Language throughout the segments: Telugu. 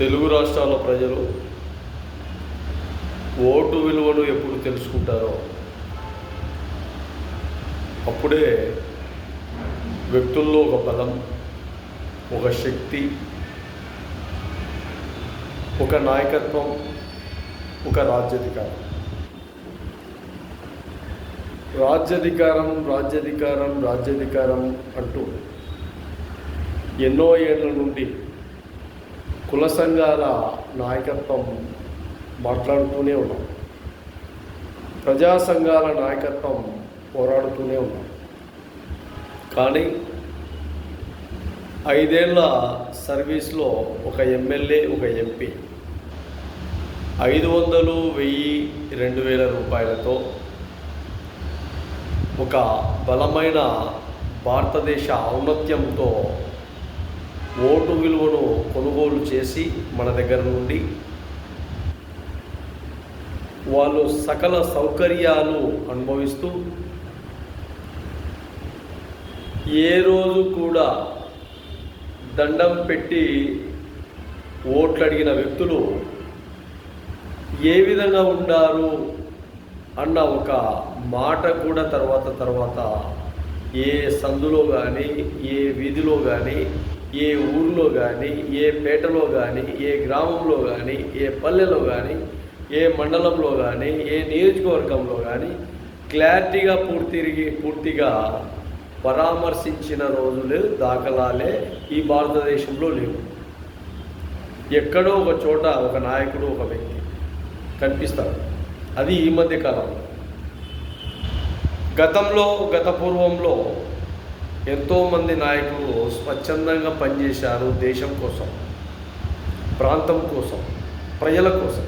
తెలుగు రాష్ట్రాల ప్రజలు ఓటు విలువను ఎప్పుడు తెలుసుకుంటారో అప్పుడే వ్యక్తుల్లో ఒక బలం, ఒక శక్తి, ఒక నాయకత్వం, ఒక రాజ్యాధికారం. రాజ్యాధికారం అంటూ ఎన్నో ఏళ్ల నుండి కుల సంఘాల నాయకత్వం మాట్లాడుతూనే ఉన్నాం. ప్రజా సంఘాల నాయకత్వం పోరాడుతూనే ఉన్నాం. కానీ 5 ఏళ్ల సర్వీస్లో ఒక ఎమ్మెల్యే, ఒక ఎంపీ 500, 1000, 2000 రూపాయలతో ఒక బలమైన భారతదేశ ఔన్నత్యంతో ఓటు విలువను కొనుగోలు చేసి మన దగ్గర నుండి వాళ్ళు సకల సౌకర్యాలు అనుభవిస్తూ ఏ రోజు కూడా దండం పెట్టి ఓట్లు అడిగిన వ్యక్తులు ఏ విధంగా ఉండారు అన్న ఒక మాట కూడా తర్వాత ఏ సందులో కానీ, ఏ వీధిలో కానీ, ఏ ఊరిలో కానీ, ఏ పేటలో కానీ, ఏ గ్రామంలో కానీ, ఏ పల్లెలో కానీ, ఏ మండలంలో కానీ, ఏ నియోజకవర్గంలో కానీ క్లారిటీగా పూర్తిగా పరామర్శించిన రోజులు, దాఖలాలే ఈ భారతదేశంలో లేవు. ఎక్కడో ఒక చోట ఒక నాయకుడు, ఒక వ్యక్తి కనిపిస్తారు. అది ఈ మధ్య కాలంలో. గత పూర్వంలో ఎంతోమంది నాయకులు స్వచ్ఛందంగా పనిచేశారు దేశం కోసం, ప్రాంతం కోసం, ప్రజల కోసం.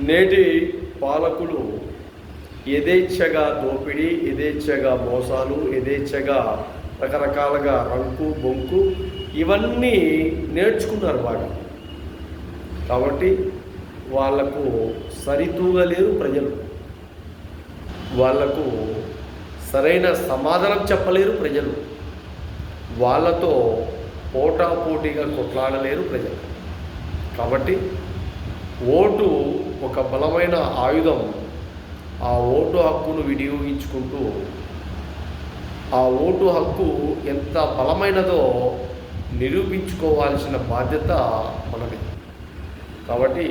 నేటి పాలకులు యథేచ్ఛగా దోపిడీ, యథేచ్ఛగా మోసాలు, యథేచ్ఛగా రకరకాలుగా రంకు బొంకు ఇవన్నీ నేర్చుకున్నారు బాగా. కాబట్టి వాళ్లకు సరితూగలేరు ప్రజలు, వాళ్లకు సరైన సమాధానం చెప్పలేరు ప్రజలు, వాళ్ళతో పోటాపోటీగా కొట్లాడలేరు ప్రజలు. కాబట్టి ఓటు ఒక బలమైన ఆయుధం. ఆ ఓటు హక్కును వినియోగించుకుంటూ ఆ ఓటు హక్కు ఎంత బలమైనదో నిరూపించుకోవాల్సిన బాధ్యత మనది. కాబట్టి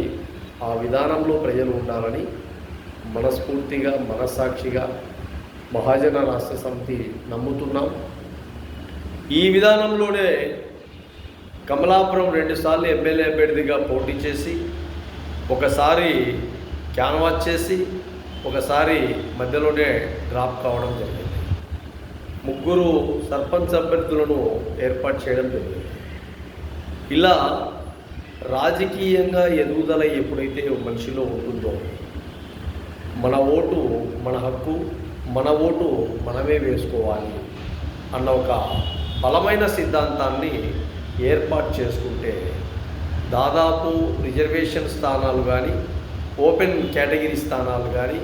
ఆ విధానంలో ప్రజలు ఉండాలని మనస్ఫూర్తిగా, మనస్సాక్షిగా మహాజన రాష్ట్ర సమితి నమ్ముతున్నాం. ఈ విధానంలోనే కమలాపురం 2 సార్లు ఎమ్మెల్యే అభ్యర్థిగా పోటీ చేసి, ఒకసారి క్యాన్వాస్ చేసి, ఒకసారి మధ్యలోనే డ్రాప్ కావడం జరిగింది. 3 సర్పంచ్ అభ్యర్థులను ఏర్పాటు చేయడం జరిగింది. ఇలా రాజకీయంగా ఎదుగుదల ఎప్పుడైతే మనిషిలో ఉంటుందో, మన ఓటు మన హక్కు, మన ఓటు మనమే వేసుకోవాలి అన్న ఒక బలమైన సిద్ధాంతాన్ని ఏర్పాటు చేసుకుంటే దాదాపు రిజర్వేషన్ స్థానాలు కానీ, ఓపెన్ స్థానాలు కానీ,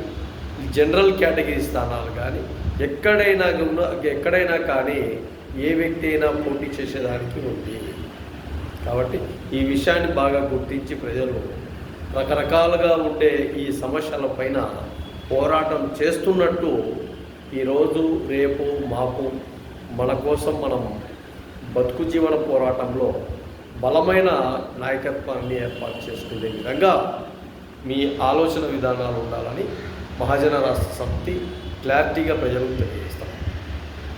జనరల్ కేటగిరీ స్థానాలు కానీ ఎక్కడైనా కానీ ఏ వ్యక్తి అయినా పోటీ చేసేదానికి ఉంది. కాబట్టి ఈ విషయాన్ని బాగా గుర్తించి ప్రజలు రకరకాలుగా ఉండే ఈ సమస్యలపైన పోరాటం చేస్తున్నట్టు ఈరోజు, రేపు, మాపు మన కోసం మనం బతుకు జీవన పోరాటంలో బలమైన నాయకత్వాన్ని ఏర్పాటు చేసుకునే విధంగా మీ ఆలోచన విధానాలు ఉండాలని మహాజన రాష్ట్ర సమితి క్లారిటీగా ప్రజలకు తెలియజేస్తాం.